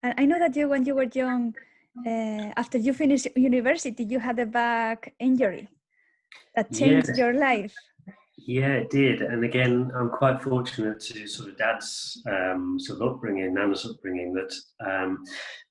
And I know that when you were young, after you finished university, you had a back injury that changed Yes, your life. yeah, it did. And again, I'm quite fortunate to sort of dad's sort of upbringing, Nana's upbringing, that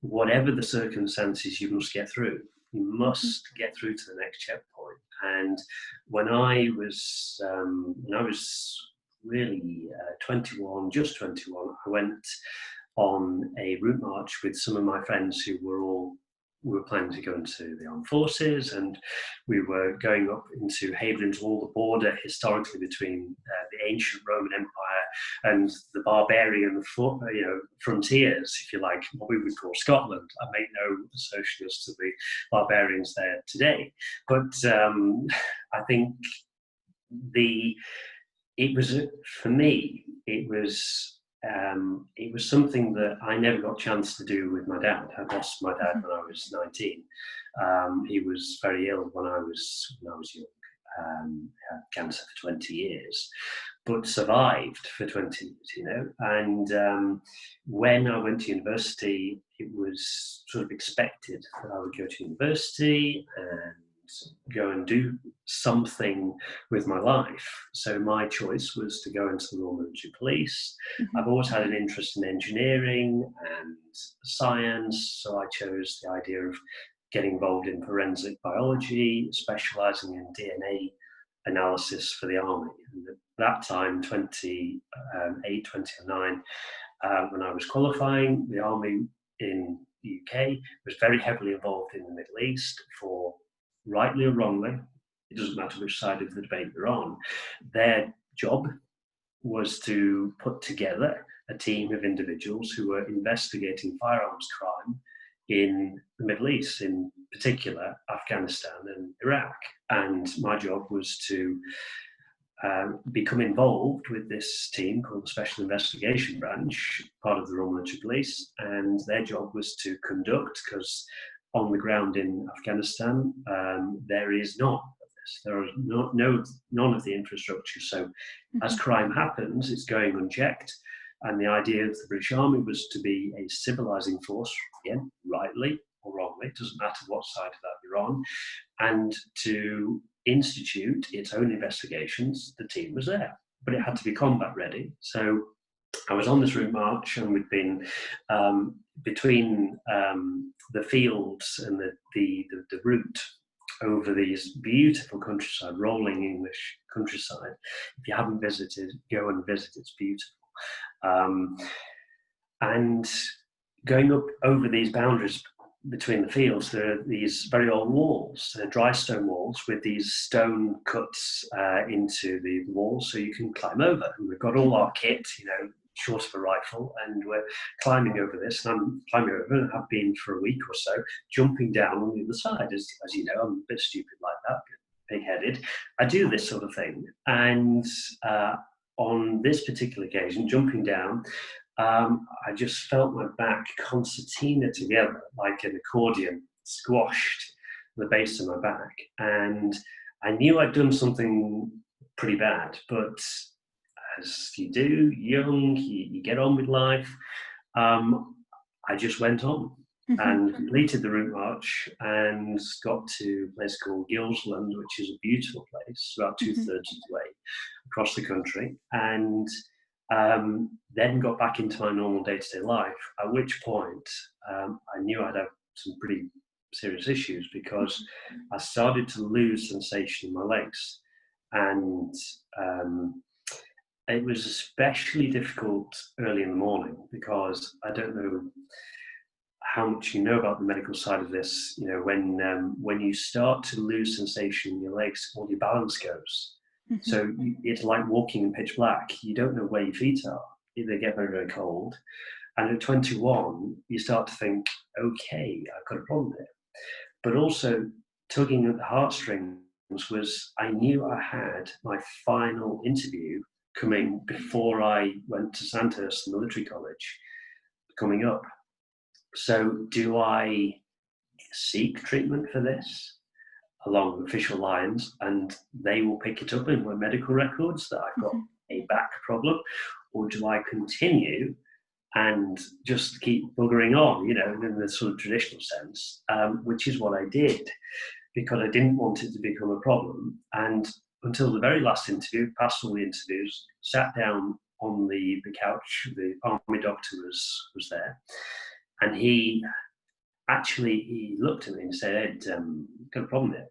whatever the circumstances, you must get through. You Mm-hmm. must get through to the next checkpoint. And when I was really 21, just 21, I went on a route march with some of my friends who we were planning to go into the armed forces, and we were going up into Hadrian's Wall, the border historically between the ancient Roman Empire and the barbarian frontiers, if you like, what we would call Scotland. I make no associations to the barbarians there today, but I think it was, for me, it was something that I never got a chance to do with my dad. I lost my dad when I was 19. He was very ill when I was young. Had cancer for 20 years, but survived for 20 years, you know. And when I went to university, it was sort of expected that I would go to university and go and do something with my life. So my choice was to go into the Royal Military Police. Mm-hmm. I've always had an interest in engineering and science, so I chose the idea of getting involved in forensic biology, specialising in DNA analysis for the army. And at that time, 29, when I was qualifying, the army in the UK was very heavily involved in the Middle East for, rightly or wrongly, it doesn't matter which side of the debate you're on, their job was to put together a team of individuals who were investigating firearms crime in the Middle East, in particular Afghanistan and Iraq. And my job was to become involved with this team called the Special Investigation Branch, part of the Royal Military Police, and their job was to conduct, because on the ground in Afghanistan, there is none of this. There is none of the infrastructure. So as crime happens, it's going unchecked. And the idea of the British Army was to be a civilizing force, again, rightly or wrongly, it doesn't matter what side of that you're on, and to institute its own investigations. The team was there, but it had to be combat ready. So I was on this route march, and we'd been between the fields and the route over these beautiful countryside, rolling English countryside. If you haven't visited, go and visit. It's beautiful. And going up over these boundaries between the fields, there are these very old walls, dry stone walls with these stone cuts into the walls, so you can climb over. And we've got all our kit, you know, short of a rifle, and we're climbing over this. And I'm climbing over, and I've been for a week or so, jumping down on the other side. As you know, I'm a bit stupid like that, big-headed. I do this sort of thing, and on this particular occasion, jumping down, I just felt my back concertina together like an accordion, squashed the base of my back. And I knew I'd done something pretty bad, but as you do, young, you get on with life. I just went on and completed the route march and got to a place called Gilsland, which is a beautiful place, about 2/3 of the way across the country. And then got back into my normal day-to-day life, at which point I knew I'd have some pretty serious issues, because I started to lose sensation in my legs. And it was especially difficult early in the morning, because I don't know how much you know about the medical side of this. You know, when you start to lose sensation in your legs, all your balance goes. So it's like walking in pitch black. You don't know where your feet are. They get very, very cold. And at 21, you start to think, okay, I've got a problem here. But also tugging at the heartstrings was, I knew I had my final interview coming before I went to Sandhurst Military College coming up. So do I seek treatment for this along official lines, and they will pick it up in my medical records that I've got a back problem, or do I continue and just keep buggering on, you know, in the sort of traditional sense, which is what I did, because I didn't want it to become a problem. And until the very last interview, passed all the interviews, sat down on the couch, the army doctor was there, and he looked at me and said, Ed, got a problem here.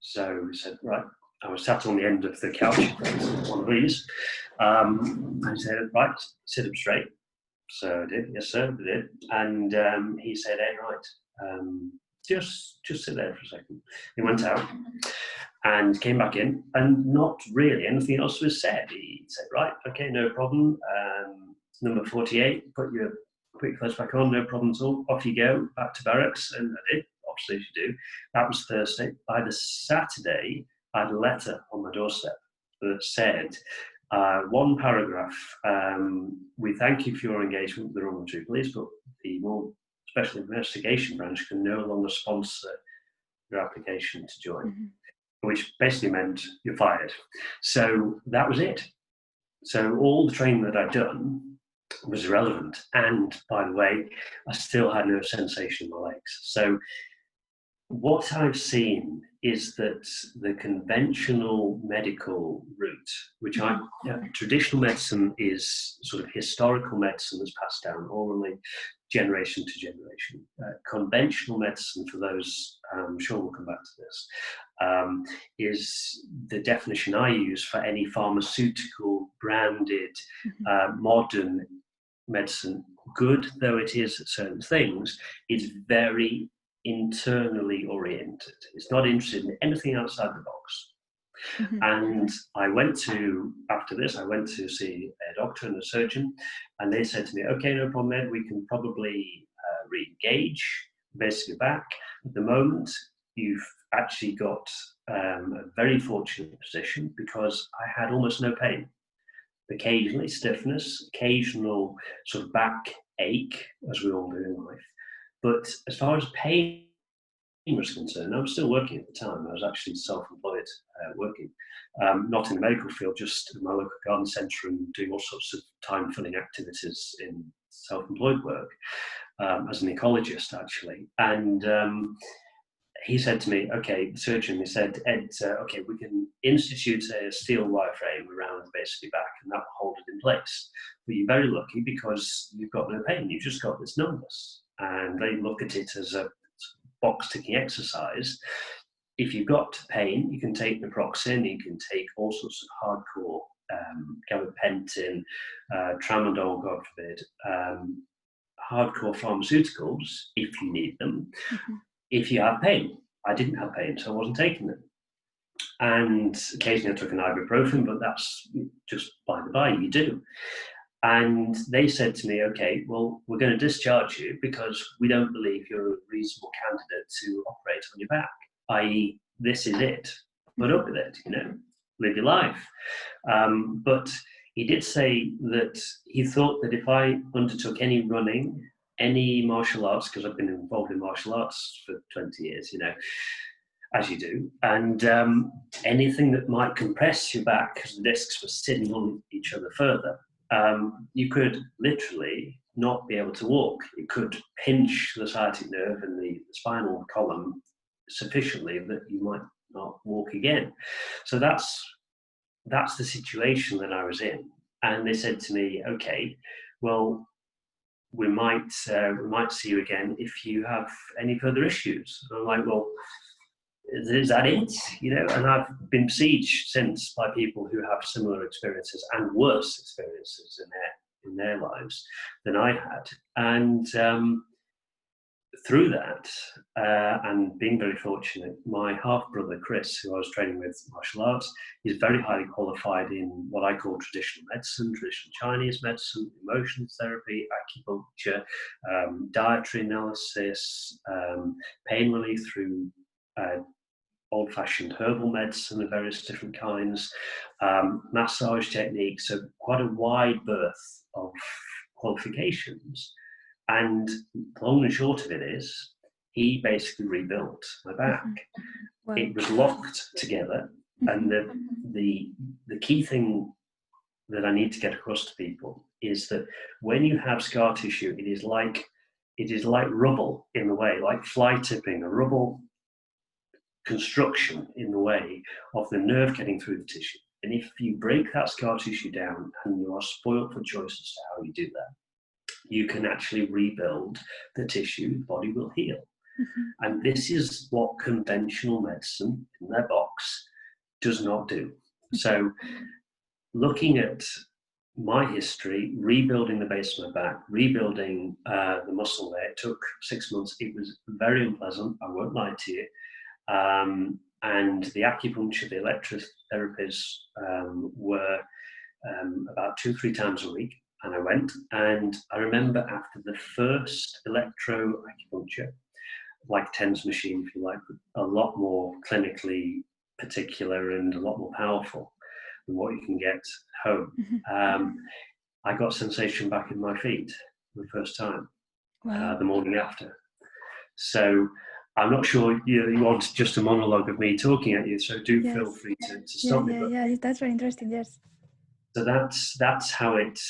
So he said, right, I was sat on the end of the couch, one of these, and he said, right, sit up straight. So I did, yes sir, I did. And he said, Ed, right, just sit there for a second. He went out and came back in, and not really anything else was said. He said, right, okay, no problem. Number 48, put your quick clothes back on, no problem at all. Off you go, back to barracks. And I did, obviously, as you do. That was Thursday. By the Saturday, I had a letter on my doorstep that said, one paragraph, we thank you for your engagement with the Royal Military Police, but the more Special Investigation Branch can no longer sponsor your application to join, which basically meant you're fired. So that was it. So all the training that I'd done was irrelevant. And by the way, I still had no sensation in my legs. So what I've seen is that the conventional medical route, which traditional medicine is sort of historical medicine that's passed down orally, generation to generation. Conventional medicine, for those, I'm sure we'll come back to this, is the definition I use for any pharmaceutical branded modern medicine, good though it is at certain things, is very internally oriented. It's not interested in anything outside the box. And after this, I went to see a doctor and a surgeon, and they said to me, okay, no problem, Ed, we can probably re-engage, basically back. At the moment, you've actually got a very fortunate position, because I had almost no pain. Occasionally stiffness, occasional sort of back ache, as we all do in life. But as far as pain was concerned, I was still working at the time. I was actually self-employed working, not in the medical field, just in my local garden centre and doing all sorts of time-filling activities in self-employed work as an ecologist, actually. And he said to me, okay, the surgeon, he said, Ed, okay, we can institute a steel wireframe around the base of your back, and that will hold it in place. But you're very lucky because you've got no pain. You've just got this numbness. And they look at it as a box-ticking exercise. If you've got pain, you can take naproxen, you can take all sorts of hardcore gabapentin, tramadol, God forbid, hardcore pharmaceuticals, if you need them, if you have pain. I didn't have pain, so I wasn't taking them. And occasionally I took an ibuprofen, but that's just by the by, you do. And they said to me, okay, well, we're going to discharge you because we don't believe you're a reasonable candidate to operate on your back, i.e., this is it. Put up with it, you know, live your life. But he did say that he thought that if I undertook any running, any martial arts, because I've been involved in martial arts for 20 years, you know, as you do, and anything that might compress your back because the discs were sitting on each other further, you could literally not be able to walk. It could pinch the sciatic nerve and the spinal column sufficiently that you might not walk again. So that's the situation that I was in. And they said to me, okay, well, we might see you again if you have any further issues. And I'm like, well, is that it? You know, and I've been besieged since by people who have similar experiences and worse experiences in their lives than I had. And through that, and being very fortunate, my half-brother Chris, who I was training with martial arts, is very highly qualified in what I call traditional medicine, traditional Chinese medicine, emotions therapy, acupuncture, dietary analysis, pain relief through old-fashioned herbal medicine of various different kinds, massage techniques, so quite a wide berth of qualifications. And long and short of it is, he basically rebuilt my back. Wow. It was locked together, and the key thing that I need to get across to people is that when you have scar tissue, it is like rubble in the way, like fly tipping, a rubble construction in the way of the nerve getting through the tissue. And if you break that scar tissue down, and you are spoiled for choice as to how you do that, you can actually rebuild the tissue, the body will heal. And this is what conventional medicine in their box does not do. So looking at my history, rebuilding the base of my back, rebuilding the muscle there, it took 6 months. It was very unpleasant, I won't lie to you. And the acupuncture, the electrotherapies were about 2-3 times a week. And I went, and I remember after the first electro acupuncture, like TENS machine, if you like, a lot more clinically particular and a lot more powerful than what you can get home. I got sensation back in my feet for the first time. Wow. The morning after. So I'm not sure you want just a monologue of me talking at you, so do feel free to stop me. Yeah, that's very interesting, yes. So that's how it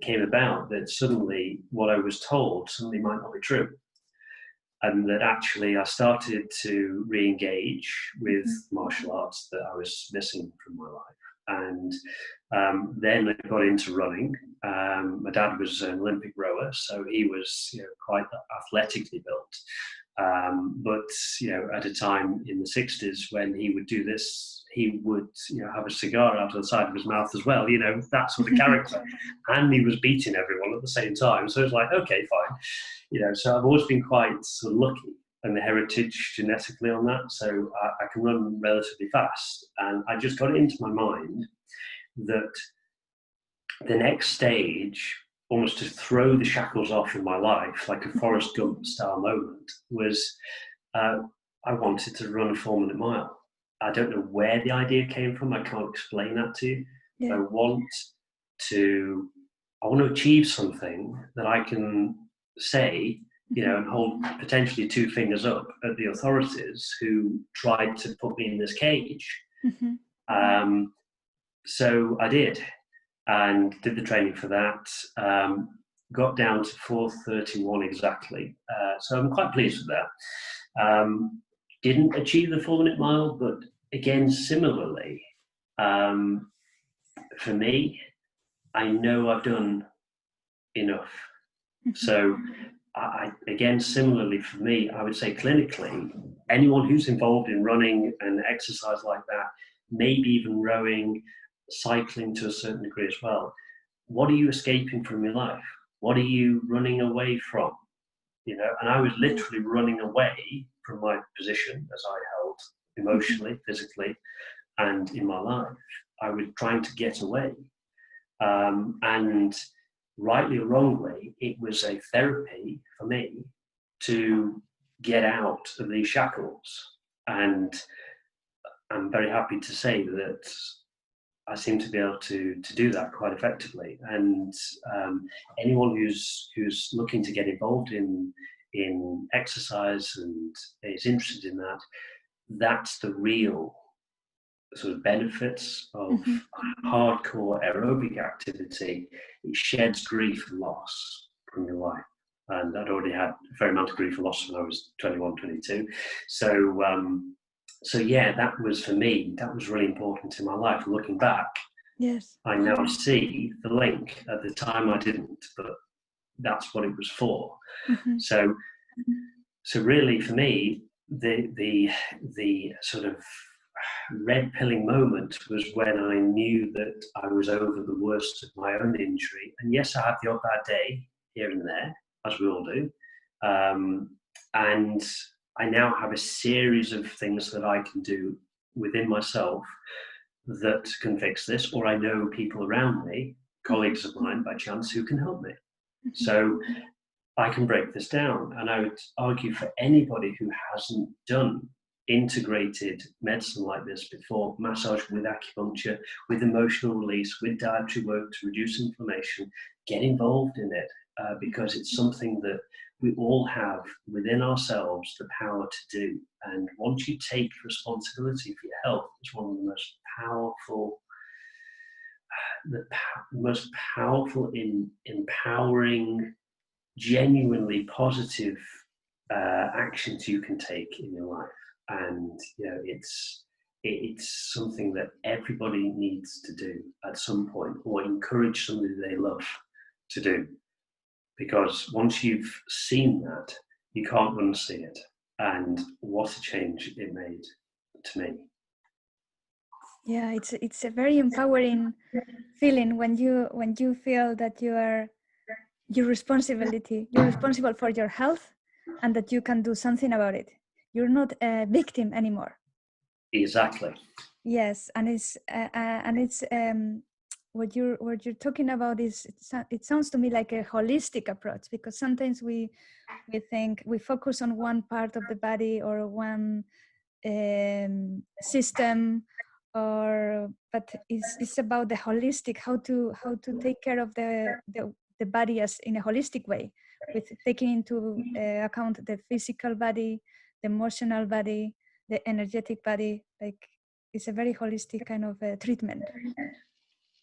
came about, that suddenly what I was told suddenly might not be true. And that actually I started to re-engage with martial arts that I was missing from my life. And then I got into running. My dad was an Olympic rower, so he was quite athletically built. But at a time in the 60s when he would do this, he would have a cigar out of the side of his mouth as well, that sort of character. And he was beating everyone at the same time. So it's like, okay, fine. So I've always been quite sort of lucky and the heritage genetically on that. So I can run relatively fast. And I just got it into my mind that the next stage, almost to throw the shackles off in my life, like a Forrest Gump style moment, was I wanted to run a 4-minute mile. I don't know where the idea came from. I can't explain that to you. Yeah. I want to achieve something that I can say, and hold potentially 2 fingers up at the authorities who tried to put me in this cage. So I did, and did the training for that. Got down to 4:31 exactly. So I'm quite pleased with that. Didn't achieve the 4-minute mile, but again, similarly, for me, I know I've done enough. So again, similarly for me, I would say clinically, anyone who's involved in running and exercise like that, maybe even rowing, cycling to a certain degree as well, what are you escaping from your life? What are you running away from? And I was literally running away from my position as I held emotionally, physically, and in my life. I was trying to get away. And rightly or wrongly, it was a therapy for me to get out of these shackles. And I'm very happy to say that I seem to be able to do that quite effectively. And anyone who's looking to get involved in exercise and is interested in that, that's the real sort of benefits of hardcore aerobic activity. It sheds grief and loss from your life. And I'd already had a fair amount of grief and loss when I was 21, 22. So yeah, that was, for me, that was really important in my life. Looking back, yes, I now see the link. At the time I didn't, but that's what it was for. So really for me, the sort of red pilling moment was when I knew that I was over the worst of my own injury. And yes, I had the odd bad day here and there, as we all do. And I now have a series of things that I can do within myself that can fix this, or I know people around me, colleagues of mine by chance, who can help me. So I can break this down. And I would argue for anybody who hasn't done integrated medicine like this before, massage with acupuncture, with emotional release, with dietary work to reduce inflammation, get involved in it, because it's something that we all have within ourselves the power to do. And once you take responsibility for your health, it's one of the most powerful the most powerful, empowering, genuinely positive actions you can take in your life. And it's something that everybody needs to do at some point, or encourage somebody they love to do, because once you've seen that, you can't unsee it. And what a change it made to me. Yeah, it's a very empowering feeling when you feel that you're responsible for your health, and that you can do something about it. You're not a victim anymore. Exactly. Yes, and it's what you're talking about is, it sounds to me like a holistic approach, because sometimes we think we focus on one part of the body or one system, but it's about the holistic, how to take care of the body as in a holistic way, with taking into account the physical body, the emotional body, the energetic body. Like, it's a very holistic kind of treatment.